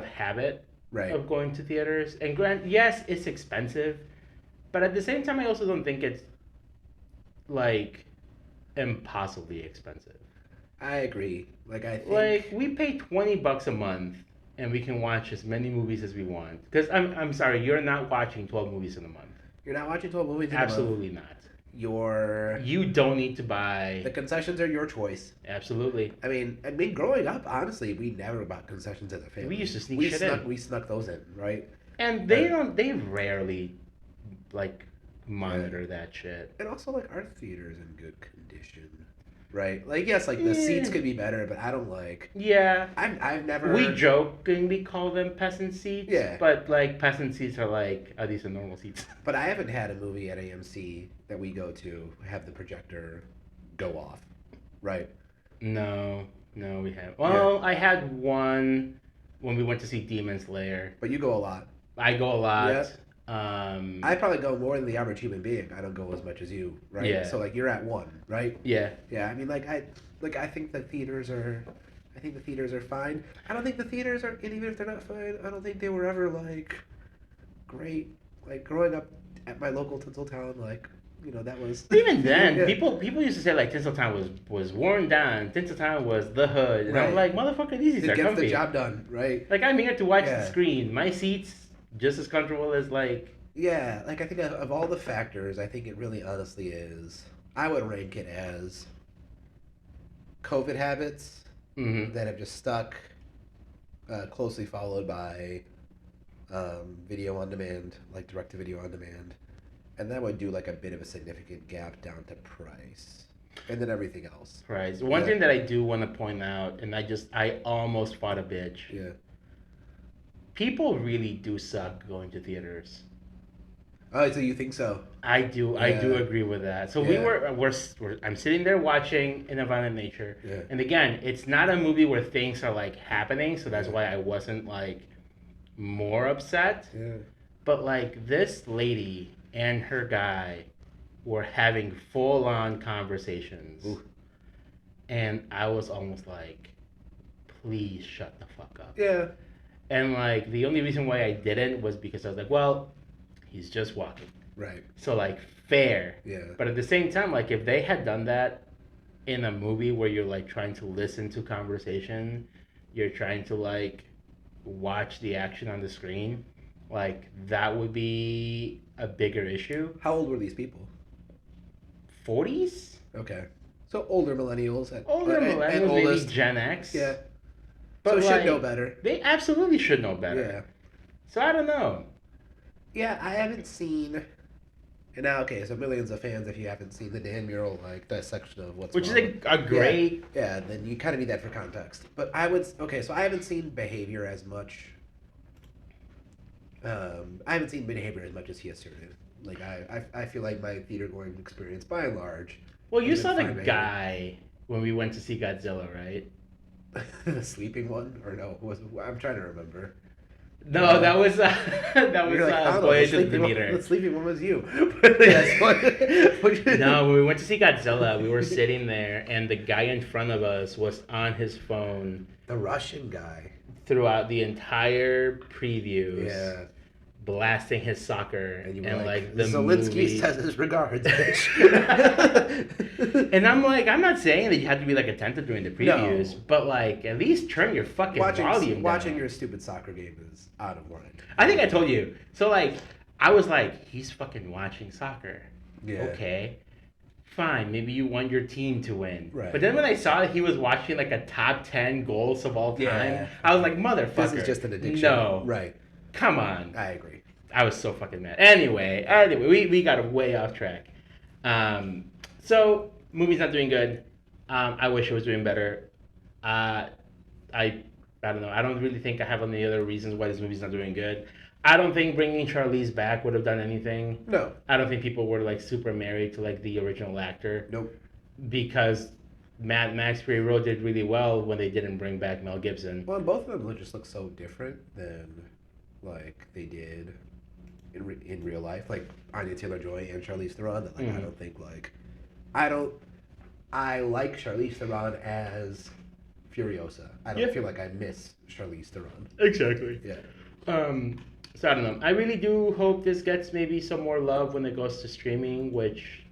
habit Right. of going to theaters. And yes, it's expensive, but at the same time I also don't think it's like impossibly expensive. I agree. Like I think. Like we pay $20 a month and we can watch as many movies as we want. Because I'm sorry, you're not watching 12 movies in a month. You're not watching 12 movies in a month. Absolutely not. You don't need to buy. The concessions are your choice. Absolutely. I mean, growing up, honestly, we never bought concessions as a family. We used to sneak shit in. We snuck those in, right? And they don't. They rarely, like, monitor that shit. And also, like, our theater's in good condition, right? Like, yes, like the seats could be better, but I don't like. Yeah. I've never. We jokingly call them peasant seats. Yeah. But like peasant seats are like at least normal seats. But I haven't had a movie at AMC that we go to have the projector go off, right? No, we haven't. Well, I had one when we went to see Demon's Lair. But you go a lot. I go a lot. Yeah. I probably go more than the average human being. I don't go as much as you, right? Yeah. So like you're at one, right? Yeah. Yeah. I mean, I think the theaters are. I think the theaters are fine. I don't think the theaters are, and even if they're not fine, I don't think they were ever like great. Like growing up at my local Tinseltown, like that was. Even then, yeah. people used to say like Tinseltown was worn down. Tinseltown was the hood, and I'm Right. like, motherfucker, these seats It are gets comfy. the job done, right? Like I'm here to watch Yeah. the screen. My seats just as comfortable as like. Yeah, like I think of all the factors, I think it really honestly is. I would rank it as COVID habits that have just stuck, closely followed by video on demand, like direct to video on demand, and that would do like a bit of a significant gap down to price, and then everything else. Right. One thing that I do want to point out, and I almost fought a bitch. Yeah. People really do suck going to theaters. Oh, so you think so? I do agree with that. So I'm sitting there watching In a Violent Nature, and again, it's not a movie where things are like happening, so that's why I wasn't like more upset. Yeah. But like this lady and her guy were having full on conversations, and I was almost like, please shut the fuck up. Yeah. And like the only reason why I didn't was because I was like, well, he's just walking. Right. So like fair. Yeah. But at the same time, like if they had done that in a movie where you're like trying to listen to conversation, you're trying to like watch the action on the screen, like that would be a bigger issue. How old were these people? 40s? Okay. So older millennials. Millennials, maybe oldest. Gen X. Yeah. But so like, should know better. They absolutely should know better. Yeah. So I don't know. Yeah, I haven't seen. And now, okay, so millions of fans, if you haven't seen the Dan Mural, like, dissection of what's Which wrong. is a great... Yeah, then you kind of need that for context. But I would... Okay, so I haven't seen Behavior as much... I haven't seen Behavior as much as he has started. Like, I feel like my theater-going experience, by and large... Well, you saw the fine guy when we went to see Godzilla, right? The sleeping one? Or no? I'm trying to remember. No, that was Voyage of the Meter. The sleeping one was you. No, when we went to see Godzilla, we were sitting there, and the guy in front of us was on his phone. The Russian guy. Throughout the entire previews. Yeah. Blasting his soccer and like the Zelensky movie. says his regards, bitch. And I'm like, I'm not saying that you have to be like attentive during the previews, but like at least turn your fucking volume down. Watching your stupid soccer game is out of line. I think I told you. So like, I was like, he's fucking watching soccer. Yeah. Okay. Fine, maybe you want your team to win. Right. But then when I saw that he was watching like a top 10 goals of all time, I was like, motherfucker. This is just an addiction. No. Right. Come on. I agree. I was so fucking mad. Anyway, we got way off track. So movie's not doing good. I wish it was doing better. I don't know. I don't really think I have any other reasons why this movie's not doing good. I don't think bringing Charlize back would have done anything. No. I don't think people were like super married to like the original actor. Nope. Because Mad Max Fury Road did really well when they didn't bring back Mel Gibson. Well, both of them just look so different than like they did in real life. Like Anya Taylor-Joy and Charlize Theron. That like I don't think like I like Charlize Theron as Furiosa. I don't feel like I miss Charlize Theron. Exactly. Yeah. So I don't know. I really do hope this gets maybe some more love when it goes to streaming, which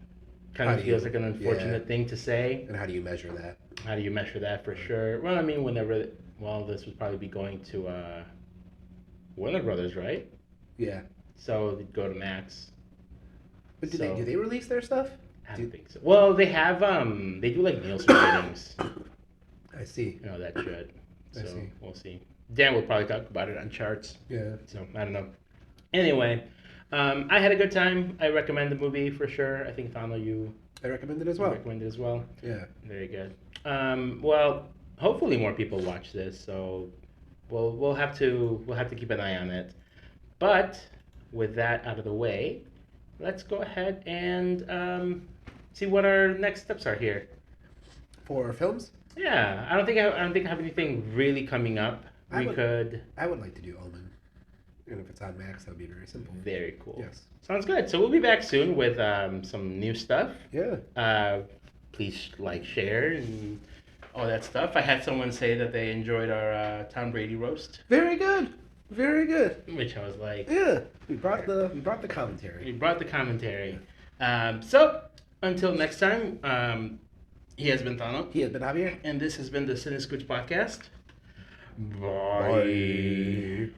kind of feels like an unfortunate thing to say. And how do you measure that? How do you measure that for sure? Well, I mean, this would probably be going to Warner Brothers, right? Yeah. So they'd go to Max. But do they release their stuff? I don't think so. Well, they have they do like Nielsen ratings, I see. that shit. I So see. we'll see. Dan will probably talk about it on charts. Yeah. So I don't know. Anyway, I had a good time. I recommend the movie for sure. I think Thano, you I recommend it as well. recommend it as well. Yeah. Very good. Well, hopefully more people watch this, so we'll have to keep an eye on it. But with that out of the way, let's go ahead and see what our next steps are here. For films, Yeah, I don't think I have anything really coming up. I We would- could. I would like to do Omen. And if it's on Max, that would be very simple. Very cool. Yes. Sounds good. So we'll be back soon with some new stuff. Yeah. Please like, share, and all that stuff. I had someone say that they enjoyed our Tom Brady roast, Very good. Very good. which I was like, Yeah. We brought the commentary. we brought the commentary. So until next time, he has been Thano, He has been Javier. and this has been the Cine-Scoots podcast. Bye.